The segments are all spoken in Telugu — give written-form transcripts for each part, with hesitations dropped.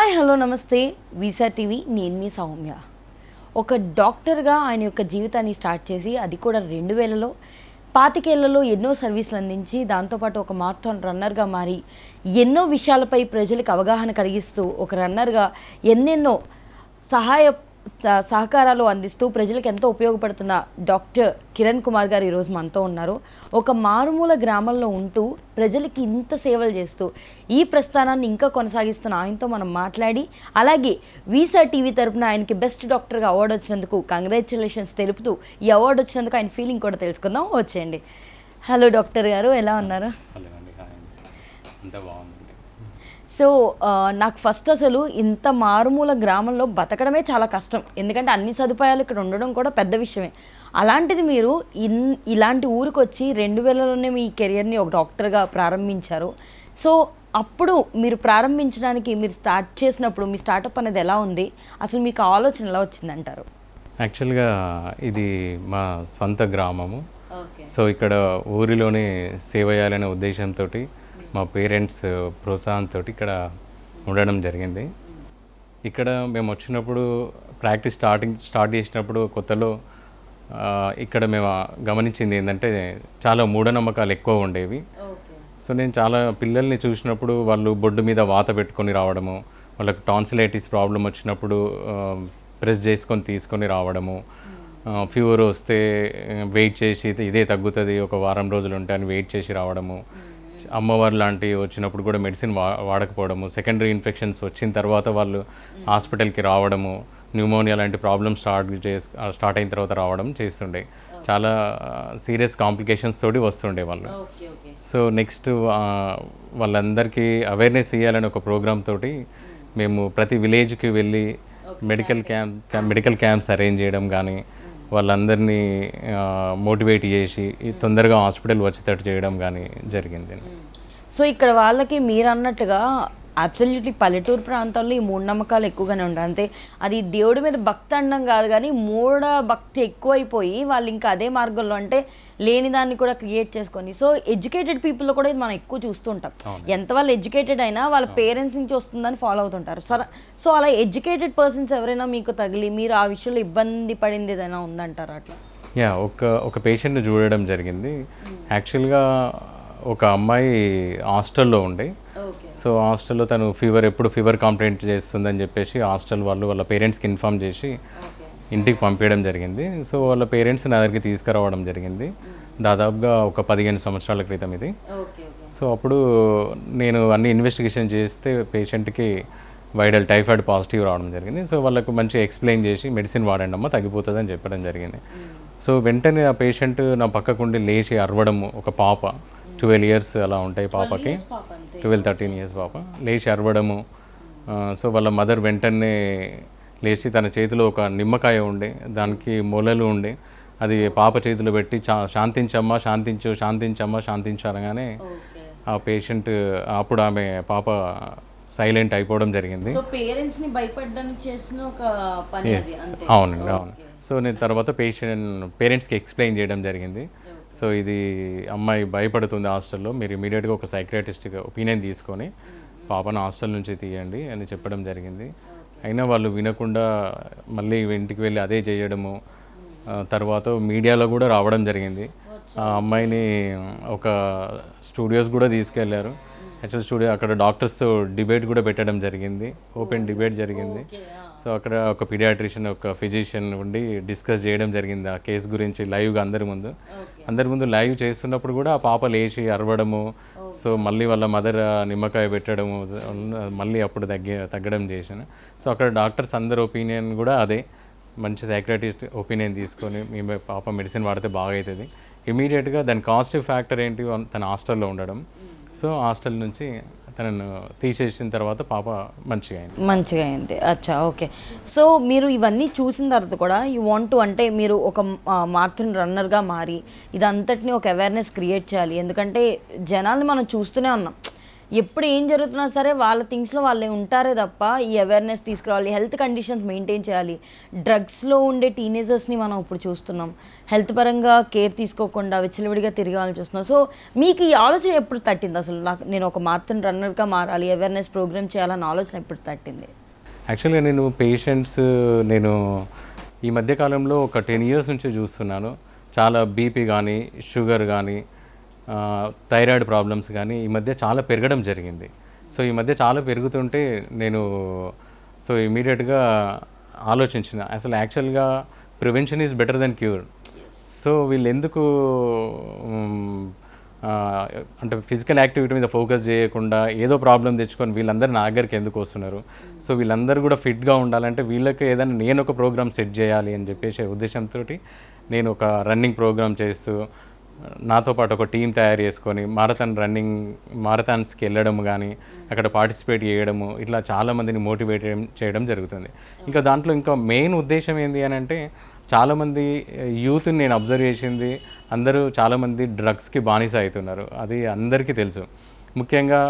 హాయ్ హలో నమస్తే వీసా టీవీ నేను మీ సౌమ్య. ఒక డాక్టర్గా ఆయన యొక్క జీవితాన్ని స్టార్ట్ చేసి అది కూడా 2000లో 25 ఎన్నో సర్వీసులు అందించి దాంతోపాటు ఒక మారథాన్ రన్నర్గా మారి ఎన్నో విషయాలపై ప్రజలకు అవగాహన కలిగిస్తూ ఒక రన్నర్గా ఎన్నెన్నో సహకారాలు అందిస్తూ ప్రజలకు ఎంతో ఉపయోగపడుతున్న డాక్టర్ కిరణ్ కుమార్ గారు ఈరోజు మనతో ఉన్నారు. ఒక మారుమూల గ్రామంలో ఉంటూ ప్రజలకి ఇంత సేవలు చేస్తూ ఈ ప్రస్థానాన్ని ఇంకా కొనసాగిస్తున్న ఆయనతో మనం మాట్లాడి, అలాగే వీసా టీవీ తరపున ఆయనకి బెస్ట్ డాక్టర్గా అవార్డు వచ్చినందుకు కంగ్రాచులేషన్స్ తెలుపుతూ ఈ అవార్డు వచ్చినందుకు ఆయన ఫీలింగ్ కూడా తెలుసుకుందాం. వచ్చేయండి. హలో డాక్టర్ గారు, ఎలా ఉన్నారు? సో నాకు ఫస్ట్ అసలు ఇంత మారుమూల గ్రామంలో బతకడమే చాలా కష్టం, ఎందుకంటే అన్ని సదుపాయాలు ఇక్కడ ఉండడం కూడా పెద్ద విషయమే. అలాంటిది మీరు ఇలాంటి ఊరికి వచ్చి 2000లోనే మీ కెరియర్ని ఒక డాక్టర్గా ప్రారంభించారు. సో అప్పుడు మీరు ప్రారంభించడానికి మీరు స్టార్ట్ చేసినప్పుడు మీ స్టార్టప్ అనేది ఎలా ఉంది, అసలు మీకు ఆలోచన ఎలా వచ్చిందంటారు? యాక్చువల్గా ఇది మా స్వంత గ్రామము. సో ఇక్కడ ఊరిలోనే సేవ చేయాలనే ఉద్దేశంతో మా పేరెంట్స్ ప్రోత్సాహంతో ఇక్కడ ఉండడం జరిగింది. ఇక్కడ మేము వచ్చినప్పుడు ప్రాక్టీస్ స్టార్ట్ చేసినప్పుడు కొత్తలో ఇక్కడ మేము గమనించింది ఏంటంటే చాలా మూఢనమ్మకాలు ఎక్కువ ఉండేవి. సో నేను చాలా పిల్లల్ని చూసినప్పుడు వాళ్ళు బొడ్డు మీద వాత పెట్టుకొని రావడము, వాళ్ళకి టాన్సిలైటిస్ ప్రాబ్లం వచ్చినప్పుడు ప్రెస్ చేసుకొని తీసుకొని రావడము, ఫీవర్ వస్తే వెయిట్ చేసి ఇదే తగ్గుతుంది ఒక వారం రోజులు ఉంటే అని వెయిట్ చేసి రావడము, అమ్మవారు లాంటివి వచ్చినప్పుడు కూడా మెడిసిన్ వాడకపోవడము, సెకండరీ ఇన్ఫెక్షన్స్ వచ్చిన తర్వాత వాళ్ళు హాస్పిటల్కి రావడము, న్యూమోనియా లాంటి ప్రాబ్లమ్స్ స్టార్ట్ అయిన తర్వాత రావడం చేస్తుండే. చాలా సీరియస్ కాంప్లికేషన్స్ తోటి వస్తుండే వాళ్ళు. సో నెక్స్ట్ వాళ్ళందరికీ అవేర్నెస్ ఇవ్వాలని ఒక ప్రోగ్రామ్ తోటి మేము ప్రతి విలేజ్కి వెళ్ళి మెడికల్ క్యాంప్స్ అరేంజ్ చేయడం కానీ, వాళ్ళందరినీ మోటివేట్ చేసి తొందరగా హాస్పిటల్ వచ్చేటట్టు చేయడం కానీ జరిగింది. సో ఇక్కడ వాళ్ళకి మీరు అన్నట్టుగా అబ్సల్యూట్లీ పల్లెటూరు ప్రాంతాల్లో ఈ మూఢనమ్మకాలు ఎక్కువగానే ఉంటాయి. అంతే, అది దేవుడి మీద భక్తి అనడం కాదు కానీ మూఢ భక్తి ఎక్కువైపోయి వాళ్ళు ఇంకా అదే మార్గంలో అంటే లేని దాన్ని కూడా క్రియేట్ చేసుకొని, సో ఎడ్యుకేటెడ్ పీపుల్లో కూడా ఇది మనం ఎక్కువ చూస్తుంటాం. ఎంత వాళ్ళు ఎడ్యుకేటెడ్ అయినా వాళ్ళ పేరెంట్స్ నుంచి వస్తుందని ఫాలో అవుతుంటారు. సో అలా ఎడ్యుకేటెడ్ పర్సన్స్ ఎవరైనా మీకు తగిలి మీరు ఆ విషయంలో ఇబ్బంది పడింది ఏదైనా ఉందంటారా? అట్లా ఒక పేషెంట్ని చూడడం జరిగింది. యాక్చువల్గా ఒక అమ్మాయి హాస్టల్లో ఉండే. సో హాస్టల్లో తను ఎప్పుడు ఫీవర్ కంప్లైంట్ చేస్తుందని చెప్పేసి హాస్టల్ వాళ్ళు వాళ్ళ పేరెంట్స్కి ఇన్ఫామ్ చేసి ఇంటికి పంపించడం జరిగింది. సో వాళ్ళ పేరెంట్స్ నా దగ్గరికి తీసుకురావడం జరిగింది. దాదాపుగా ఒక 15 సంవత్సరాల క్రితం ఇది. సో అప్పుడు నేను అన్ని ఇన్వెస్టిగేషన్ చేస్తే పేషెంట్కి వైరల్ టైఫాయిడ్ పాజిటివ్ రావడం జరిగింది. సో వాళ్ళకు మంచిగా ఎక్స్ప్లెయిన్ చేసి మెడిసిన్ వాడండి అమ్మ తగ్గిపోతుందని చెప్పడం జరిగింది. సో వెంటనే ఆ పేషెంట్ నా పక్కకుండి లేచి అరవడము, ఒక పాప 12 years అలా ఉంటాయి పాపకి, 13 years పాప లేచి అరవడము. సో వాళ్ళ మదర్ వెంటనే లేచి తన చేతిలో ఒక నిమ్మకాయ ఉండే, దానికి మొలలు ఉండే, అది పాప చేతిలో పెట్టి శాంతించమ్మా శాంతించు అనగానే ఆ పేషెంట్ అప్పుడు ఆమె పాప సైలెంట్ అయిపోవడం జరిగింది. అవునండి, అవును. సో నేను తర్వాత పేరెంట్స్కి ఎక్స్ప్లెయిన్ చేయడం జరిగింది. సో ఇది అమ్మాయి భయపడుతుంది హాస్టల్లో, మీరు ఇమీడియట్గా ఒక సైక్రియాటిస్ట్ ఒపీనియన్ తీసుకొని పాపను హాస్టల్ నుంచి తీయండి అని చెప్పడం జరిగింది. అయినా వాళ్ళు వినకుండా మళ్ళీ ఇంటికి వెళ్ళి అదే చేయడము. తర్వాత మీడియాలో కూడా రావడం జరిగింది. ఆ అమ్మాయిని ఒక స్టూడియోస్ కూడా తీసుకెళ్లారు. యాక్చువల్ స్టూడియో అక్కడ డాక్టర్స్తో డిబేట్ కూడా పెట్టడం జరిగింది, ఓపెన్ డిబేట్ జరిగింది. సో అక్కడ ఒక పీడియాట్రిషియన్ ఒక ఫిజిషియన్ ఉండి డిస్కస్ చేయడం జరిగింది ఆ కేసు గురించి లైవ్గా అందరి ముందు లైవ్ చేస్తున్నప్పుడు కూడా ఆ పాప లేచి అరవడము. సో మళ్ళీ వాళ్ళ మదర్ నిమ్మకాయ పెట్టడము, మళ్ళీ అప్పుడు తగ్గడం చేశాను. సో అక్కడ డాక్టర్స్ అందరి ఒపీనియన్ కూడా అదే, మంచి సైక్రియాటిస్ట్ ఒపీనియన్ తీసుకొని మీ పాప మెడిసిన్ వాడితే బాగా అవుతుంది. ఇమీడియట్గా దాని కాస్టివ్ ఫ్యాక్టర్ ఏంటి, తన హాస్టల్లో ఉండడం. సో హాస్టల్ నుంచి తనను తీసేసిన తర్వాత పాప మంచిగా అయింది. అచ్చా, ఓకే. సో మీరు ఇవన్నీ చూసిన తర్వాత కూడా యూ వాంట్ టు, అంటే మీరు ఒక మారథాన్ రన్నర్గా మారి ఇదంతటిని ఒక అవేర్నెస్ క్రియేట్ చేయాలి. ఎందుకంటే జనాల్ని మనం చూస్తూనే ఉన్నాం, ఎప్పుడు ఏం జరుగుతున్నా సరే వాళ్ళ థింగ్స్లో వాళ్ళే ఉంటారే తప్ప ఈ అవేర్నెస్ తీసుకురావాలి, హెల్త్ కండిషన్స్ మెయింటైన్ చేయాలి. డ్రగ్స్లో ఉండే టీనేజర్స్ని మనం ఇప్పుడు చూస్తున్నాం, హెల్త్ పరంగా కేర్ తీసుకోకుండా విచ్చలవిడిగా తిరగాలని చూస్తున్నాం. సో మీకు ఈ ఆలోచన ఎప్పుడు తట్టింది అసలు, నేను ఒక మారథాన్ రన్నర్గా మారాలి, అవేర్నెస్ ప్రోగ్రామ్ చేయాలన్న ఆలోచన ఎప్పుడు తట్టింది? యాక్చువల్గా నేను ఈ మధ్యకాలంలో ఒక 10 years నుంచి చూస్తున్నాను. చాలా బీపీ కానీ, షుగర్ కానీ, థైరాయిడ్ ప్రాబ్లమ్స్ కానీ ఈ మధ్య చాలా పెరగడం జరిగింది. సో ఈ మధ్య చాలా పెరుగుతుంటే నేను ఇమీడియట్గా ఆలోచించిన, అసలు యాక్చువల్గా prevention is better than cure. So వీళ్ళు ఎందుకు అంటే ఫిజికల్ యాక్టివిటీ మీద ఫోకస్ చేయకుండా ఏదో ప్రాబ్లం తెచ్చుకొని వీళ్ళందరూ నా దగ్గరికి ఎందుకు వస్తున్నారు? సో వీళ్ళందరూ కూడా ఫిట్గా ఉండాలంటే వీళ్ళకి ఏదైనా నేను ఒక ప్రోగ్రామ్ సెట్ చేయాలి అని చెప్పేసి ఉద్దేశంతో నేను ఒక రన్నింగ్ ప్రోగ్రామ్ చేస్తూ నాతో పాటు ఒక టీం తయారు చేసుకొని మారథాన్స్కి వెళ్ళడం కానీ, అక్కడ పార్టిసిపేట్ చేయడము, ఇట్లా చాలామందిని మోటివేట్ చేయడం జరుగుతుంది. ఇంకా దాంట్లో ఇంకా మెయిన్ ఉద్దేశం ఏంటి అని అంటే, చాలామంది యూత్ని నేను అబ్జర్వ్ చేసింది, అందరూ చాలామంది డ్రగ్స్కి బానిస అవుతున్నారు. అది అందరికీ తెలుసు. ముఖ్యంగా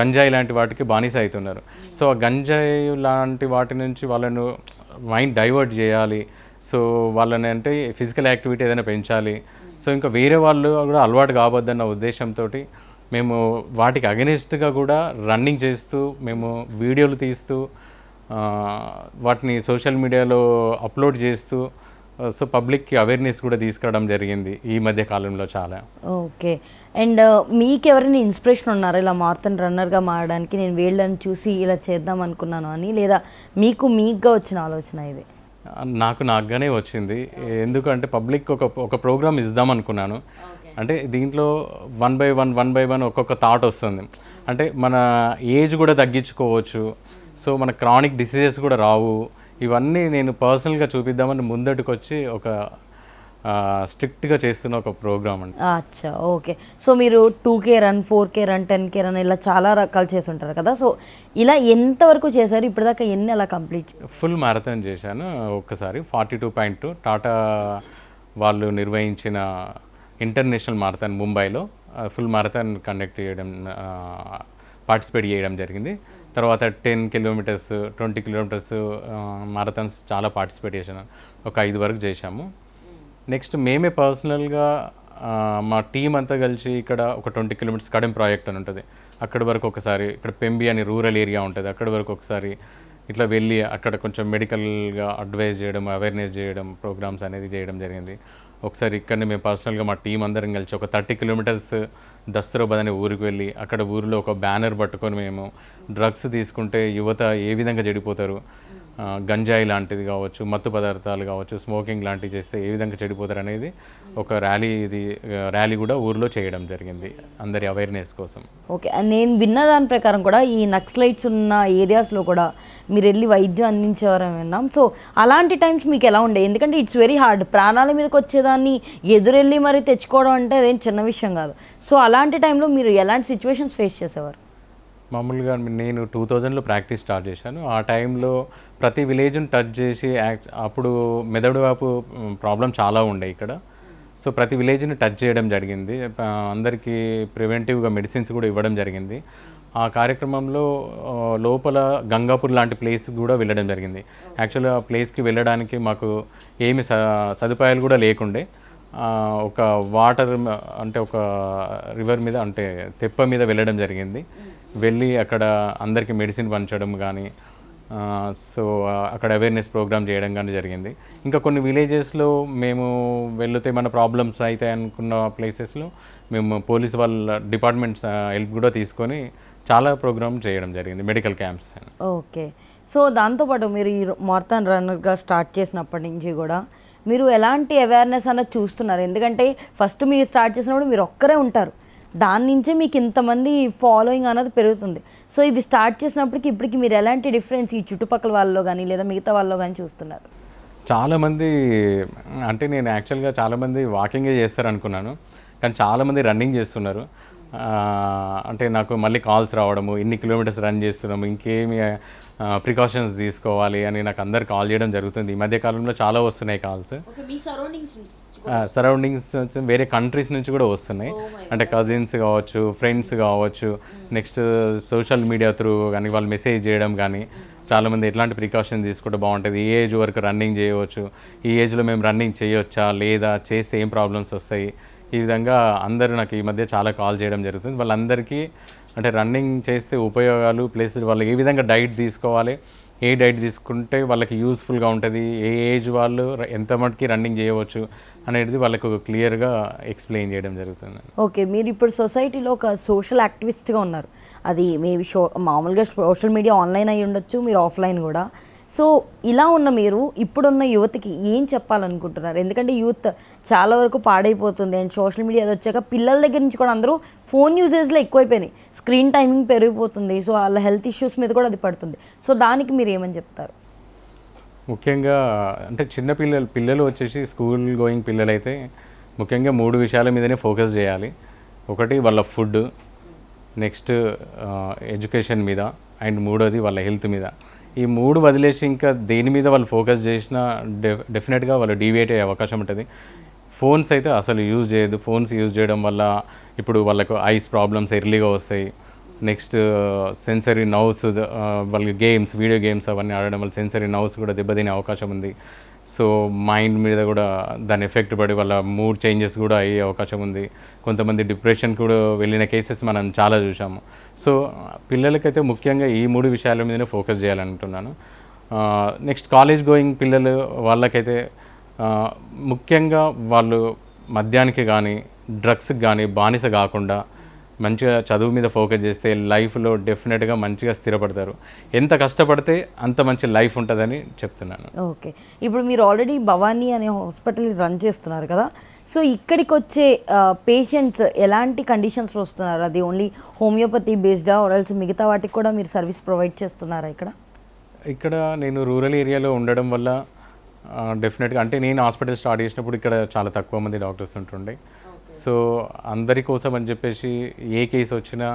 గంజాయి లాంటి వాటికి బానిస అవుతున్నారు. సో ఆ గంజాయి లాంటి వాటి నుంచి వాళ్ళను మైండ్ డైవర్ట్ చేయాలి. సో వాళ్ళని అంటే ఫిజికల్ యాక్టివిటీ ఏదైనా పెంచాలి. సో ఇంకా వేరే వాళ్ళు కూడా అలవాటు కావద్దన్న ఉద్దేశంతో మేము వాటికి అగెనిస్ట్గా కూడా రన్నింగ్ చేస్తూ, మేము వీడియోలు తీస్తూ వాటిని సోషల్ మీడియాలో అప్లోడ్ చేస్తూ సో పబ్లిక్కి అవేర్నెస్ కూడా తీసుకురావడం జరిగింది ఈ మధ్య కాలంలో చాలా. ఓకే. అండ్ మీకు ఎవరైనా ఇన్స్పిరేషన్ ఉన్నారా ఇలా మారథాన్ రన్నర్గా మారడానికి, నేను వీళ్ళని చూసి ఇలా చేద్దాం అనుకున్నాను అని, లేదా మీకుగా వచ్చిన ఆలోచన ఇది? నాకుగానే వచ్చింది. ఎందుకంటే పబ్లిక్ ఒక ప్రోగ్రామ్ ఇద్దాం అనుకున్నాను. అంటే దీంట్లో 1 by 1 ఒక్కొక్క థాట్ వస్తుంది. అంటే మన ఏజ్ కూడా తగ్గించుకోవచ్చు, సో మన క్రానిక్ డిసీజెస్ కూడా రావు. ఇవన్నీ నేను పర్సనల్గా చూపిద్దామని ముందటికి వచ్చి ఒక స్ట్రిక్ట్గా చేస్తున్న ఒక ప్రోగ్రామ్ అండి. అచ్చా, ఓకే. సో మీరు 2K run, 4K run, 10K run ఇలా చాలా రకాలు చేసి ఉంటారు కదా. సో ఇలా ఎంతవరకు చేశారు ఇప్పటిదాకా, ఎన్ని అలా కంప్లీట్? ఫుల్ మ్యారథాన్ చేశాను ఒక్కసారి. 42.2 టాటా వాళ్ళు నిర్వహించిన ఇంటర్నేషనల్ మ్యారథాన్ ముంబైలో ఫుల్ మ్యారథాన్ పార్టిసిపేట్ చేయడం జరిగింది. తర్వాత 10 kilometers, 20 kilometers మ్యారథాన్స్ చాలా పార్టిసిపేట్ చేశాను. ఒక 5 వరకు చేశాము. నెక్స్ట్ మేమే పర్సనల్గా మా టీం అంతా కలిసి ఇక్కడ ఒక 20 kilometers కడెం ప్రాజెక్ట్ అని ఉంటుంది, అక్కడి వరకు ఒకసారి, ఇక్కడ పెంబి అని రూరల్ ఏరియా ఉంటుంది, అక్కడి వరకు ఒకసారి ఇట్లా వెళ్ళి అక్కడ కొంచెం మెడికల్గా అడ్వైజ్ చేయడం, అవేర్నెస్ చేయడం, ప్రోగ్రామ్స్ అనేది చేయడం జరిగింది. ఒకసారి ఇక్కడనే మేము పర్సనల్గా మా టీం అందరం కలిసి ఒక 30 kilometers దస్తరాబాద్ అనే ఊరికి వెళ్ళి అక్కడ ఊరిలో ఒక బ్యానర్ పట్టుకొని మేము డ్రగ్స్ తీసుకుంటే యువత ఏ విధంగా చెడిపోతారు, గంజాయి లాంటిది కావచ్చు, మత్తు పదార్థాలు కావచ్చు, స్మోకింగ్ లాంటివి చేస్తే ఏ విధంగా చెడిపోతారు అనేది ఒక ర్యాలీ కూడా ఊరిలో చేయడం జరిగింది అందరి అవేర్నెస్ కోసం. ఓకే. నేను విన్న దాని ప్రకారం కూడా ఈ నక్సలైట్స్ ఉన్న ఏరియాస్లో కూడా మీరు వెళ్ళి వైద్యం అందించేవారని విన్నాం. సో అలాంటి టైమ్స్ మీకు ఎలా ఉండే? ఎందుకంటే ఇట్స్ వెరీ హార్డ్, ప్రాణాల మీదకి వచ్చేదాన్ని ఎదురెళ్ళి మరి తెచ్చుకోవడం అంటే అదేం చిన్న విషయం కాదు. సో అలాంటి టైంలో మీరు ఎలాంటి సిచ్యువేషన్స్ ఫేస్ చేసేవారు? మామూలుగా నేను 2000లో ప్రాక్టీస్ స్టార్ట్ చేశాను. ఆ టైంలో ప్రతి విలేజ్ని టచ్ చేసి అప్పుడు మెదడు వాపు ప్రాబ్లం చాలా ఉండే ఇక్కడ. సో ప్రతి విలేజ్ని టచ్ చేయడం జరిగింది. అందరికీ ప్రివెంటివ్గా మెడిసిన్స్ కూడా ఇవ్వడం జరిగింది. ఆ కార్యక్రమంలో లోపల గంగాపూర్ లాంటి ప్లేస్ కూడా వెళ్ళడం జరిగింది. యాక్చువల్గా ఆ ప్లేస్కి వెళ్ళడానికి మాకు ఏమి సదుపాయాలు కూడా లేకుండే. ఒక వాటర్ అంటే ఒక రివర్ మీద అంటే తెప్ప మీద వెళ్ళడం జరిగింది. వెళ్ళి అక్కడ అందరికీ మెడిసిన్ పంచడం కానీ, సో అక్కడ అవేర్నెస్ ప్రోగ్రామ్ చేయడం కానీ జరిగింది. ఇంకా కొన్ని విలేజెస్లో మేము వెళితే మన ప్రాబ్లమ్స్ అవుతాయి అనుకున్న ప్లేసెస్లో మేము పోలీస్ వాళ్ళ డిపార్ట్మెంట్స్ హెల్ప్ కూడా తీసుకొని చాలా ప్రోగ్రామ్ చేయడం జరిగింది, మెడికల్ క్యాంప్స్. ఓకే. సో దాంతోపాటు మీరు ఈ మారథాన్ రన్నర్గా స్టార్ట్ చేసినప్పటి నుంచి కూడా మీరు ఎలాంటి అవేర్నెస్ అన్నది చూస్తున్నారు? ఎందుకంటే ఫస్ట్ మీరు స్టార్ట్ చేసినప్పుడు మీరు ఒక్కరే ఉంటారు, దాని నుంచే మీకు ఇంతమంది ఫాలోయింగ్ అనేది పెరుగుతుంది. సో ఇది స్టార్ట్ చేసినప్పటికి ఇప్పటికి మీరు ఎలాంటి డిఫరెన్స్ ఈ చుట్టుపక్కల వాళ్ళలో కానీ లేదా మిగతా వాళ్ళలో కానీ చూస్తున్నారు? చాలామంది అంటే నేను యాక్చువల్గా చాలామంది వాకింగే చేస్తారు అనుకున్నాను, కానీ చాలామంది రన్నింగ్ చేస్తున్నారు. అంటే నాకు మళ్ళీ కాల్స్ రావడము, ఇన్ని కిలోమీటర్స్ రన్ చేస్తున్నాము, ఇంకేమి ప్రికాషన్స్ తీసుకోవాలి అని నాకు అందరు కాల్ చేయడం జరుగుతుంది. ఈ మధ్య కాలంలో చాలా వస్తున్నాయి కాల్స్. సరౌండింగ్స్ వేరే కంట్రీస్ నుంచి కూడా వస్తున్నాయి. అంటే కజిన్స్ కావచ్చు, ఫ్రెండ్స్ కావచ్చు, నెక్స్ట్ సోషల్ మీడియా త్రూ కానీ వాళ్ళు మెసేజ్ చేయడం కానీ, చాలామంది ఎట్లాంటి ప్రికాషన్ తీసుకుంటే బాగుంటుంది, ఈ ఏజ్ వరకు రన్నింగ్ చేయవచ్చు, ఈ ఏజ్లో మేము రన్నింగ్ చేయొచ్చా లేదా, చేస్తే ఏం ప్రాబ్లమ్స్ వస్తాయి, ఈ విధంగా అందరూ నాకు ఈ మధ్య చాలా కాల్ చేయడం జరుగుతుంది. వాళ్ళందరికీ అంటే రన్నింగ్ చేస్తే ఉపయోగాలు ప్లస్ వాళ్ళు ఏ విధంగా డైట్ తీసుకోవాలి, ఏ డైట్ తీసుకుంటే వాళ్ళకి యూస్ఫుల్గా ఉంటుంది, ఏ ఏజ్ వాళ్ళు ఎంత మటుకి రన్నింగ్ చేయవచ్చు అనేది వాళ్ళకు క్లియర్గా ఎక్స్ప్లెయిన్ చేయడం జరుగుతుంది. ఓకే, మీరు ఇప్పుడు సొసైటీలో ఒక సోషల్ యాక్టివిస్ట్గా ఉన్నారు. అది మేబీ మామూలుగా సోషల్ మీడియా ఆన్లైన్ అయి ఉండొచ్చు, మీరు ఆఫ్లైన్ కూడా. సో ఇలా ఉన్న మీరు ఇప్పుడున్న యువతకి ఏం చెప్పాలనుకుంటున్నారు? ఎందుకంటే యూత్ చాలా వరకు పాడైపోతుంది అండ్ సోషల్ మీడియా అది వచ్చాక పిల్లల దగ్గర నుంచి కూడా అందరూ ఫోన్ యూజెస్లో ఎక్కువైపోయినాయి, స్క్రీన్ టైమింగ్ పెరిగిపోతుంది, సో వాళ్ళ హెల్త్ ఇష్యూస్ మీద కూడా అది పడుతుంది. సో దానికి మీరు ఏమని చెప్తారు? ముఖ్యంగా అంటే చిన్న పిల్లలు వచ్చేసి స్కూల్ గోయింగ్ పిల్లలు అయితే ముఖ్యంగా 3 విషయాల మీదనే ఫోకస్ చేయాలి. ఒకటి వాళ్ళ ఫుడ్, నెక్స్ట్ ఎడ్యుకేషన్ మీద, అండ్ మూడోది వాళ్ళ హెల్త్ మీద. ఈ 3 వదిలేసి ఇంకా దేని మీద వాళ్ళు ఫోకస్ చేసినా డెఫినెట్గా వాళ్ళు డీవియేట్ అయ్యే అవకాశం ఉంటుంది. ఫోన్స్ అయితే అసలు యూజ్ చేయదు. ఫోన్స్ యూజ్ చేయడం వల్ల ఇప్పుడు వాళ్ళకు ఐస్ ప్రాబ్లమ్స్ ఎర్లీగా వస్తాయి. నెక్స్ట్ సెన్సరీ నర్వ్స్, వాళ్ళకి గేమ్స్, వీడియో గేమ్స్ అవన్నీ ఆడడం వల్ల సెన్సరీ నర్వ్స్ కూడా దెబ్బతినే అవకాశం ఉంది. సో మైండ్ మీద కూడా దాని ఎఫెక్ట్ పడి వాళ్ళ మూడ్ చేంజెస్ కూడా అయ్యే అవకాశం ఉంది. కొంతమంది డిప్రెషన్ కూడా వెళ్ళిన కేసెస్ మనం చాలా చూసాము. సో పిల్లలకైతే ముఖ్యంగా ఈ 3 విషయాల మీదనే ఫోకస్ చేయాలంటున్నాను. నెక్స్ట్ కాలేజ్ గోయింగ్ పిల్లలు వాళ్ళకైతే ముఖ్యంగా వాళ్ళు మద్యానికి కానీ డ్రగ్స్కి కానీ బానిస కాకుండా మంచిగా చదువు మీద ఫోకస్ చేస్తే లైఫ్లో డెఫినెట్గా మంచిగా స్థిరపడతారు. ఎంత కష్టపడితే అంత మంచి లైఫ్ ఉంటుందని చెప్తున్నాను. ఓకే, ఇప్పుడు మీరు ఆల్రెడీ భవానీ అనే హాస్పిటల్ రన్ చేస్తున్నారు కదా, సో ఇక్కడికి వచ్చే పేషెంట్స్ ఎలాంటి కండిషన్స్లో వస్తున్నారు? అది ఓన్లీ హోమియోపతి బేస్డా ఆర్ఎల్స్ మిగతా వాటికి కూడా మీరు సర్వీస్ ప్రొవైడ్ చేస్తున్నారా? ఇక్కడ నేను రూరల్ ఏరియాలో ఉండడం వల్ల డెఫినెట్గా అంటే నేను హాస్పిటల్ స్టార్ట్ చేసినప్పుడు ఇక్కడ చాలా తక్కువ మంది డాక్టర్స్ ఉంటుండే. సో అందరి కోసం అని చెప్పేసి ఏ కేసు వచ్చినా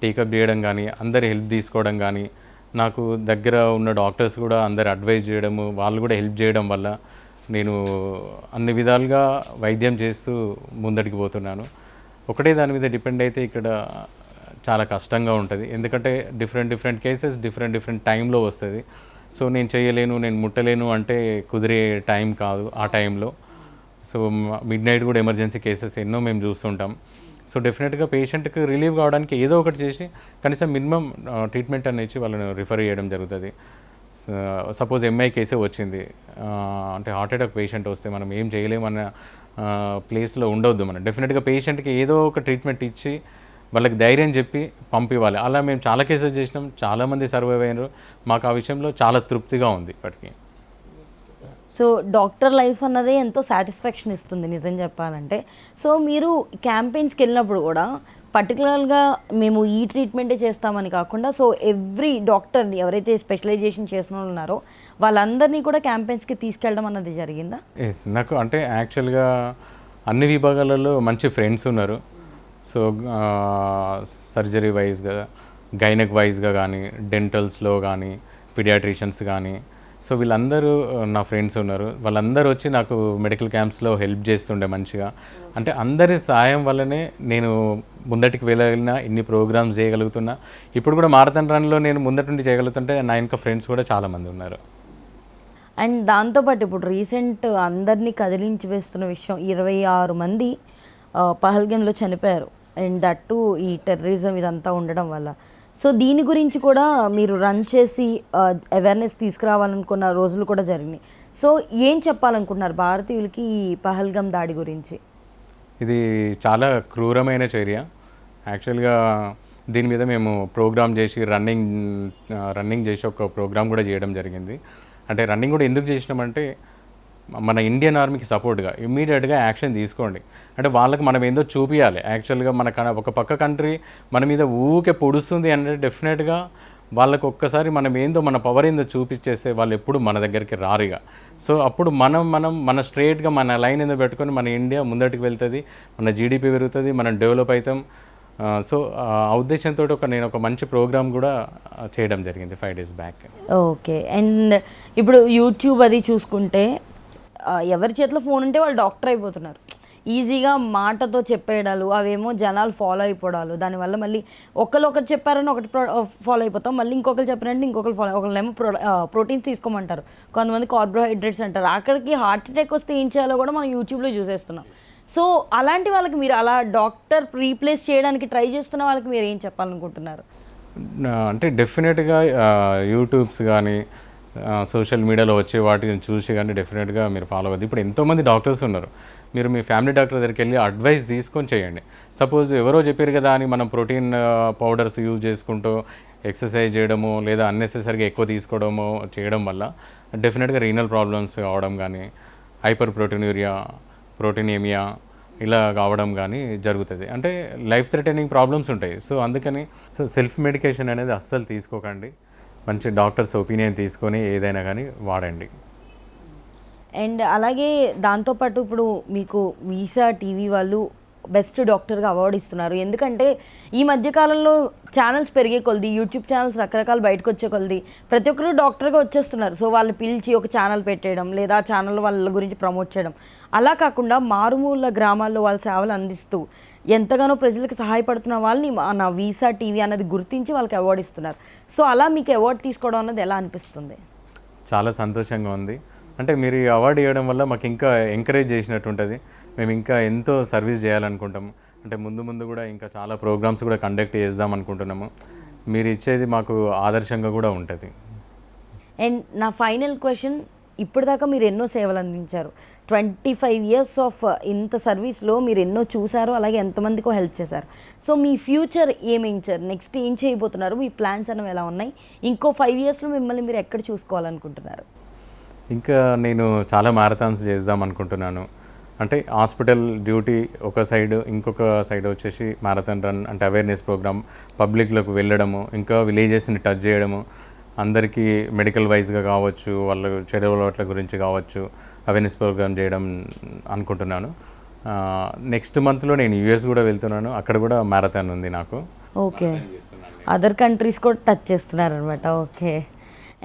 టేకప్ చేయడం కానీ, అందరి హెల్ప్ తీసుకోవడం కానీ, నాకు దగ్గర ఉన్న డాక్టర్స్ కూడా అందరు అడ్వైజ్ చేయడము, వాళ్ళు కూడా హెల్ప్ చేయడం వల్ల నేను అన్ని విధాలుగా వైద్యం చేస్తూ ముందడికి పోతున్నాను. ఒకటే దాని మీద డిపెండ్ అయితే ఇక్కడ చాలా కష్టంగా ఉంటుంది. ఎందుకంటే డిఫరెంట్ కేసెస్ డిఫరెంట్ టైంలో వస్తుంది. సో నేను చేయలేను, నేను ముట్టలేను అంటే కుదిరే టైం కాదు ఆ టైంలో. సో మిడ్ నైట్ కూడా ఎమర్జెన్సీ కేసెస్ ఎన్నో మేము చూస్తుంటాం. సో డెఫినెట్గా పేషెంట్కి రిలీవ్ కావడానికి ఏదో ఒకటి చేసి కనీసం మినిమం ట్రీట్మెంట్ అని ఇచ్చి వాళ్ళని రిఫర్ చేయడం జరుగుతుంది. సపోజ్ ఎంఐ కేసే వచ్చింది అంటే హార్ట్ అటాక్ పేషెంట్ వస్తే మనం ఏం చేయలేమన్న ప్లేస్లో ఉండవద్దు. మనం డెఫినెట్గా పేషెంట్కి ఏదో ఒక ట్రీట్మెంట్ ఇచ్చి వాళ్ళకి ధైర్యం చెప్పి పంపివ్వాలి. అలా మేము చాలా కేసెస్ చేసినాం, చాలామంది సర్వైవ్ అయినారు. మాకు ఆ విషయంలో చాలా తృప్తిగా ఉంది ఇప్పటికీ. సో డాక్టర్ లైఫ్ అన్నదే ఎంతో సాటిస్ఫాక్షన్ ఇస్తుంది నిజం చెప్పాలంటే. సో మీరు క్యాంపెయిన్స్కి వెళ్ళినప్పుడు కూడా పర్టికులర్గా మేము ఈ ట్రీట్మెంటే చేస్తామని కాకుండా, సో ఎవ్రీ డాక్టర్ని ఎవరైతే స్పెషలైజేషన్ చేసిన వాళ్ళు ఉన్నారో వాళ్ళందరినీ కూడా క్యాంపెయిన్స్కి తీసుకెళ్ళడం అన్నది జరిగిందా? ఎస్, నాకు అంటే యాక్చువల్గా అన్ని విభాగాలలో మంచి ఫ్రెండ్స్ ఉన్నారు. సో సర్జరీ వైజ్గా, గైనక్ వైజ్గా కానీ, డెంటల్స్లో కానీ, పీడియాట్రిషియన్స్ కానీ, సో వీళ్ళందరూ నా ఫ్రెండ్స్ ఉన్నారు. వాళ్ళందరూ వచ్చి నాకు మెడికల్ క్యాంప్స్లో హెల్ప్ చేస్తుండే మంచిగా. అంటే అందరి సాయం వల్లనే నేను ముందటికి వెళ్ళగలిగిన, ఇన్ని ప్రోగ్రామ్స్ చేయగలుగుతున్నా. ఇప్పుడు కూడా మారథాన్ రన్లో నేను ముందటి నుండి చేయగలుగుతుంటే నా ఇంకా ఫ్రెండ్స్ కూడా చాలామంది ఉన్నారు. అండ్ దాంతోపాటు ఇప్పుడు రీసెంట్ అందరినీ కదిలించి వేస్తున్న విషయం, 26 మంది పహల్గంలో చనిపోయారు. అండ్ దట్టు ఈ టెర్రరిజం ఇదంతా ఉండడం వల్ల. సో దీని గురించి కూడా మీరు రన్ చేసి అవేర్నెస్ తీసుకురావాలనుకున్న రోజులు కూడా జరిగినాయి. సో ఏం చెప్పాలనుకుంటున్నారు భారతీయులకి ఈ పహల్గం దాడి గురించి? ఇది చాలా క్రూరమైన చర్య. యాక్చువల్గా దీని మీద మేము ప్రోగ్రామ్ చేసి రన్నింగ్ చేసి ఒక ప్రోగ్రామ్ కూడా చేయడం జరిగింది. అంటే రన్నింగ్ కూడా ఎందుకు చేసినామంటే మన ఇండియన్ ఆర్మీకి సపోర్ట్గా ఇమ్మీడియట్గా యాక్షన్ తీసుకోండి. అంటే వాళ్ళకి మనం ఏందో చూపించాలి. యాక్చువల్గా మన ఒక పక్క కంట్రీ మన మీద ఊకే పొడుస్తుంది అంటే డెఫినెట్గా వాళ్ళకు ఒక్కసారి మనం ఏందో మన పవర్ ఏందో చూపించేస్తే వాళ్ళు ఎప్పుడు మన దగ్గరికి రారుగా. సో అప్పుడు మన స్ట్రేట్గా మన లైన్ ఏందో పెట్టుకొని మన ఇండియా ముందటికి వెళ్తుంది, మన జీడిపి పెరుగుతుంది, మనం డెవలప్ అవుతాం. సో ఆ ఉద్దేశంతో నేను ఒక మంచి ప్రోగ్రామ్ కూడా చేయడం జరిగింది 5 days బ్యాక్. ఓకే, అండ్ ఇప్పుడు యూట్యూబ్ అది చూసుకుంటే ఎవరి చేతిలో ఫోన్ ఉంటే వాళ్ళు డాక్టర్ అయిపోతున్నారు. ఈజీగా మాటతో చెప్పేయడాలు, అవేమో జనాలు ఫాలో అయిపోవడాలు, దానివల్ల మళ్ళీ ఒకరు చెప్పారని ఒకటి ఫాలో అయిపోతాం, మళ్ళీ ఇంకొకరు చెప్పారంటే ఇంకొకరు ఫాలో, ఒకళ్ళేమో ప్రోటీన్స్ తీసుకోమంటారు, కొంతమంది కార్బోహైడ్రేట్స్ అంటారు. అక్కడికి హార్ట్ అటాక్ వస్తే ఏం చేయాలో కూడా మనం యూట్యూబ్లో చూసేస్తున్నాం. సో అలాంటి వాళ్ళకి మీరు అలా డాక్టర్ రీప్లేస్ చేయడానికి ట్రై చేస్తున్న వాళ్ళకి మీరు ఏం చెప్పాలనుకుంటున్నారు? అంటే డెఫినెట్గా యూట్యూబ్స్ కానీ సోషల్ మీడియాలో వచ్చే వాటిని చూసి కానీ డెఫినెట్గా మీరు ఫాలో అవ్వద్దు. ఇప్పుడు ఎంతోమంది డాక్టర్స్ ఉన్నారు, మీరు మీ ఫ్యామిలీ డాక్టర్ దగ్గరికి వెళ్ళి అడ్వైస్ తీసుకొని చేయండి. సపోజ్ ఎవరో చెప్పారు కదా అని మనం ప్రోటీన్ పౌడర్స్ యూజ్ చేసుకుంటూ ఎక్సర్సైజ్ చేయడము లేదా అన్నెసెసరీగా ఎక్కువ తీసుకోవడము చేయడం వల్ల డెఫినెట్గా రీనల్ ప్రాబ్లమ్స్ కావడం కానీ, హైపర్ ప్రోటీనూరియా, ప్రోటీనేమియా ఇలా కావడం కానీ జరుగుతుంది. అంటే లైఫ్ థ్రెటనింగ్ ప్రాబ్లమ్స్ ఉంటాయి. సో అందుకని సెల్ఫ్ మెడికేషన్ అనేది అస్సలు తీసుకోకండి. మంచి డాక్టర్స్ ఒపీనియన్ తీసుకొని ఏదైనా కానీ వాడండి. అండ్ అలాగే దాంతోపాటు ఇప్పుడు మీకు వీసా టీవీ వాళ్ళు బెస్ట్ డాక్టర్గా అవార్డు ఇస్తున్నారు. ఎందుకంటే ఈ మధ్యకాలంలో ఛానల్స్ పెరిగే కొలది, యూట్యూబ్ ఛానల్స్ రకరకాలు బయటకు వచ్చే కొలది ప్రతి ఒక్కరు డాక్టర్గా వచ్చేస్తున్నారు. సో వాళ్ళు పిలిచి ఒక ఛానల్ పెట్టేయడం లేదా ఆ ఛానల్ వాళ్ళ గురించి ప్రమోట్ చేయడం, అలా కాకుండా మారుమూల గ్రామాల్లో వాళ్ళ సేవలు అందిస్తూ ఎంతగానో ప్రజలకు సహాయపడుతున్న వాళ్ళని మన వీసా టీవీ అన్నది గుర్తించి వాళ్ళకి అవార్డు ఇస్తున్నారు. సో అలా మీకు అవార్డు తీసుకోవడం అన్నది ఎలా అనిపిస్తుంది? చాలా సంతోషంగా ఉంది. అంటే మీరు ఈ అవార్డు ఇవ్వడం వల్ల మాకు ఇంకా ఎంకరేజ్ చేసినట్టు ఉంటుంది. మేము ఇంకా ఎంతో సర్వీస్ చేయాలనుకుంటాము. అంటే ముందు కూడా ఇంకా చాలా ప్రోగ్రామ్స్ కూడా కండక్ట్ చేద్దాం అనుకుంటున్నాము. మీరు ఇచ్చేది మాకు ఆదర్శంగా కూడా ఉంటుంది. అండ్ నా ఫైనల్ క్వశ్చన్, ఇప్పటిదాకా మీరు ఎన్నో సేవలు అందించారు. 25 years ఆఫ్ ఇంత సర్వీస్లో మీరు ఎన్నో చూసారు, అలాగే ఎంతమందికో హెల్ప్ చేశారు. సో మీ ఫ్యూచర్ ఏమేం సార్? నెక్స్ట్ ఏం చేయబోతున్నారు? మీ ప్లాన్స్ అనేవి ఎలా ఉన్నాయి? ఇంకో 5 yearsలో మిమ్మల్ని మీరు ఎక్కడ చూసుకోవాలనుకుంటున్నారు? ఇంకా నేను చాలా మ్యారథాన్స్ చేద్దాం అనుకుంటున్నాను. అంటే హాస్పిటల్ డ్యూటీ ఒక సైడ్, ఇంకొక సైడ్ వచ్చేసి మ్యారథాన్ రన్ అంటే అవేర్నెస్ ప్రోగ్రామ్, పబ్లిక్లోకి వెళ్ళడము, ఇంకా విలేజెస్ని టచ్ చేయడము, అందరికీ మెడికల్ వైజ్గా కావచ్చు, వాళ్ళ చెడు అలవాట్ల గురించి కావచ్చు అవేర్నెస్ ప్రోగ్రామ్ చేయడం అనుకుంటున్నాను. నెక్స్ట్ మంత్లో నేను యూఎస్ కూడా వెళ్తున్నాను, అక్కడ కూడా మ్యారథాన్ ఉంది నాకు. ఓకే, అదర్ కంట్రీస్ కూడా టచ్ చేస్తున్నారనమాట. ఓకే.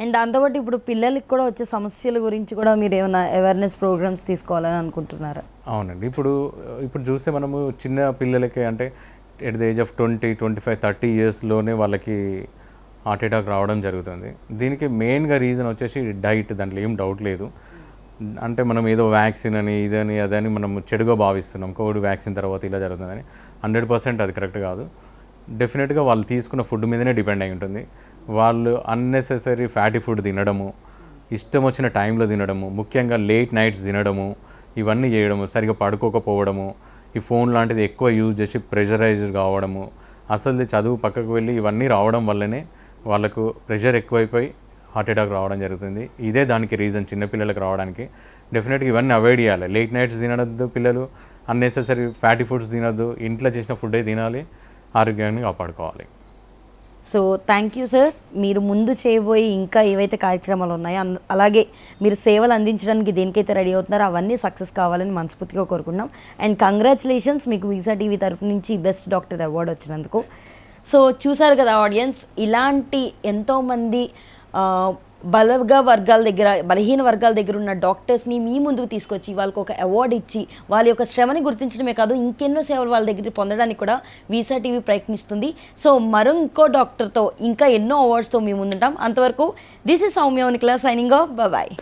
అండ్ దాంతోపాటు ఇప్పుడు పిల్లలకి కూడా వచ్చే సమస్యల గురించి కూడా మీరు ఏమైనా అవేర్నెస్ ప్రోగ్రామ్స్ తీసుకోవాలని అనుకుంటున్నారా? అవునండి. ఇప్పుడు చూస్తే మనము చిన్న పిల్లలకి అంటే ఎట్ ద ఏజ్ ఆఫ్ 20, 25, 30 yearsలోనే వాళ్ళకి హార్ట్ అటాక్ రావడం జరుగుతుంది. దీనికి మెయిన్గా రీజన్ వచ్చేసి డైట్, దాంట్లో ఏం డౌట్ లేదు. అంటే మనం ఏదో వ్యాక్సిన్ అని ఇదని అదని మనం చెడుగా భావిస్తున్నాం. కోవిడ్ వ్యాక్సిన్ తర్వాత ఇలా జరుగుతుందని 100% అది కరెక్ట్ కాదు. డెఫినెట్గా వాళ్ళు తీసుకున్న ఫుడ్ మీదనే డిపెండ్ అయి ఉంటుంది. వాళ్ళు అన్నెసెసరీ ఫ్యాటీ ఫుడ్ తినడము, ఇష్టం వచ్చిన టైంలో తినడము, ముఖ్యంగా లేట్ నైట్స్ తినడము, ఇవన్నీ చేయడము, సరిగా పడుకోకపోవడము, ఈ ఫోన్ లాంటిది ఎక్కువ యూజ్ చేసి ప్రెషరైజ్ కావడము, అసలు చదువు పక్కకు వెళ్ళి ఇవన్నీ రావడం వల్లనే వాళ్ళకు ప్రెషర్ ఎక్కువైపోయి హార్ట్ అటాక్ రావడం జరుగుతుంది. ఇదే దానికి రీజన్ చిన్నపిల్లలకు రావడానికి. డెఫినెట్గా ఇవన్నీ అవాయిడ్ చేయాలి. లేట్ నైట్స్ తినద్దు పిల్లలు, అన్నెసెసరీ ఫ్యాటీ ఫుడ్స్ తినద్దు, ఇంట్లో చేసిన ఫుడ్డే తినాలి, ఆరోగ్యాన్ని కాపాడుకోవాలి. So thank you sir. మీరు ముందు చేయబోయే ఇంకా ఏవైతే కార్యక్రమాలు ఉన్నాయో అలాగే మీరు సేవలు అందించడానికి దేనికైతే రెడీ అవుతున్నారో అవన్నీ సక్సెస్ కావాలని మనస్ఫూర్తిగా కోరుకుంటున్నాం. అండ్ కంగ్రాచులేషన్స్, మీకు వీసా టీవీ తరపు నుంచి బెస్ట్ డాక్టర్ అవార్డు వచ్చినందుకు. సో చూసారు కదా ఆడియన్స్, ఇలాంటి ఎంతోమంది బలహీన వర్గాల దగ్గర ఉన్న డాక్టర్స్ని మీ ముందుకు తీసుకొచ్చి వాళ్ళకి ఒక అవార్డు ఇచ్చి వాళ్ళ యొక్క శ్రమని గుర్తించడమే కాదు, ఇంకెన్నో సేవలు వాళ్ళ దగ్గర పొందడానికి కూడా వీసా టీవీ ప్రయత్నిస్తుంది. సో మరో ఇంకో డాక్టర్తో ఇంకా ఎన్నో అవార్డ్స్తో మీ ముందుంటాం. అంతవరకు this is Soumya Nikhila signing off. Bye.